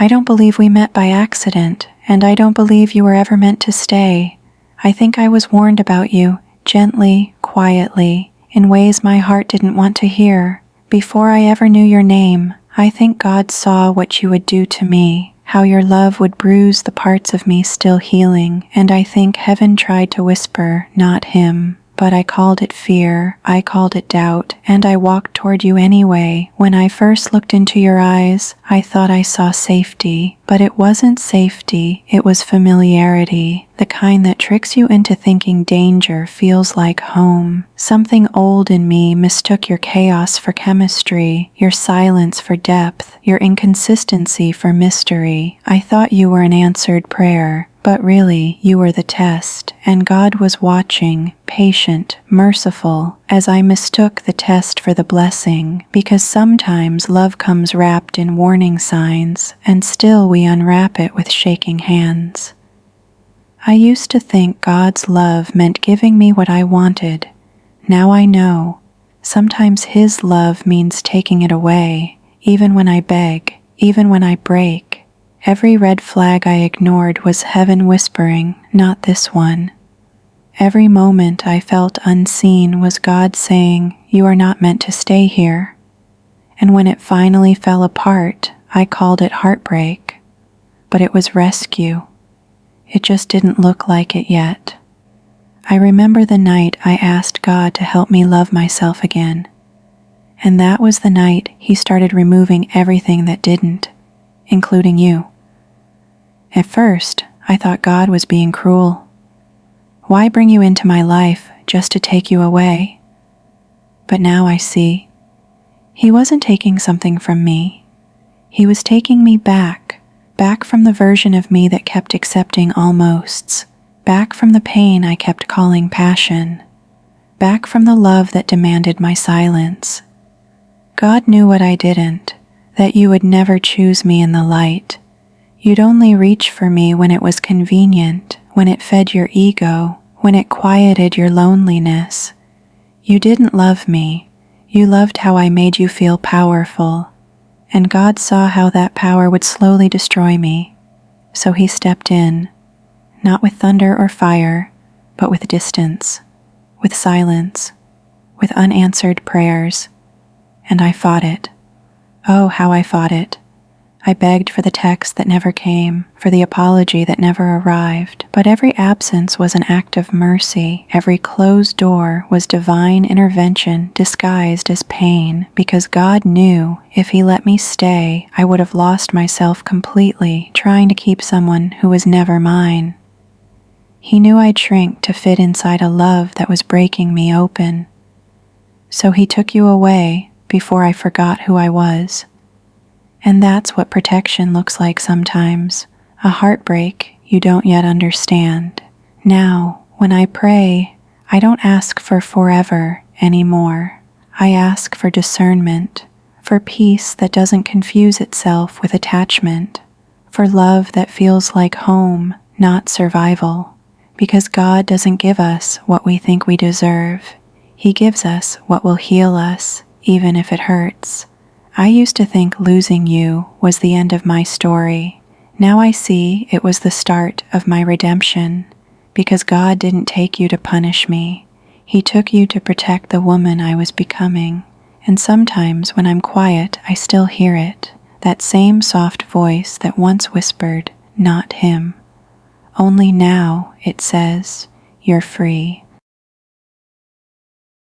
I don't believe we met by accident, and I don't believe you were ever meant to stay. I think I was warned about you, gently, quietly, in ways my heart didn't want to hear. Before I ever knew your name, I think God saw what you would do to me, how your love would bruise the parts of me still healing, and I think heaven tried to whisper, not him. But I called it fear, I called it doubt, and I walked toward you anyway. When I first looked into your eyes, I thought I saw safety, but it wasn't safety, it was familiarity, the kind that tricks you into thinking danger feels like home. Something old in me mistook your chaos for chemistry, your silence for depth, your inconsistency for mystery. I thought you were an answered prayer. But really, you were the test, and God was watching, patient, merciful, as I mistook the test for the blessing, because sometimes love comes wrapped in warning signs, and still we unwrap it with shaking hands. I used to think God's love meant giving me what I wanted. Now I know. Sometimes His love means taking it away, even when I beg, even when I break. Every red flag I ignored was heaven whispering, not this one. Every moment I felt unseen was God saying, you are not meant to stay here. And when it finally fell apart, I called it heartbreak. But it was rescue. It just didn't look like it yet. I remember the night I asked God to help me love myself again. And that was the night He started removing everything that didn't, including you. At first, I thought God was being cruel. Why bring you into my life just to take you away? But now I see. He wasn't taking something from me. He was taking me back from the version of me that kept accepting almosts, back from the pain I kept calling passion, back from the love that demanded my silence. God knew what I didn't, that you would never choose me in the light. You'd only reach for me when it was convenient, when it fed your ego, when it quieted your loneliness. You didn't love me. You loved how I made you feel powerful. And God saw how that power would slowly destroy me. So He stepped in, not with thunder or fire, but with distance, with silence, with unanswered prayers. And I fought it. Oh, how I fought it. I begged for the text that never came, for the apology that never arrived, but every absence was an act of mercy. Every closed door was divine intervention disguised as pain, because God knew if He let me stay, I would have lost myself completely, trying to keep someone who was never mine. He knew I'd shrink to fit inside a love that was breaking me open. So He took you away before I forgot who I was. And that's what protection looks like sometimes, a heartbreak you don't yet understand. Now, when I pray, I don't ask for forever anymore. I ask for discernment, for peace that doesn't confuse itself with attachment, for love that feels like home, not survival. Because God doesn't give us what we think we deserve. He gives us what will heal us, even if it hurts. I used to think losing you was the end of my story. Now I see it was the start of my redemption, because God didn't take you to punish me. He took you to protect the woman I was becoming. And sometimes when I'm quiet, I still hear it, that same soft voice that once whispered, not him. Only now, it says, you're free.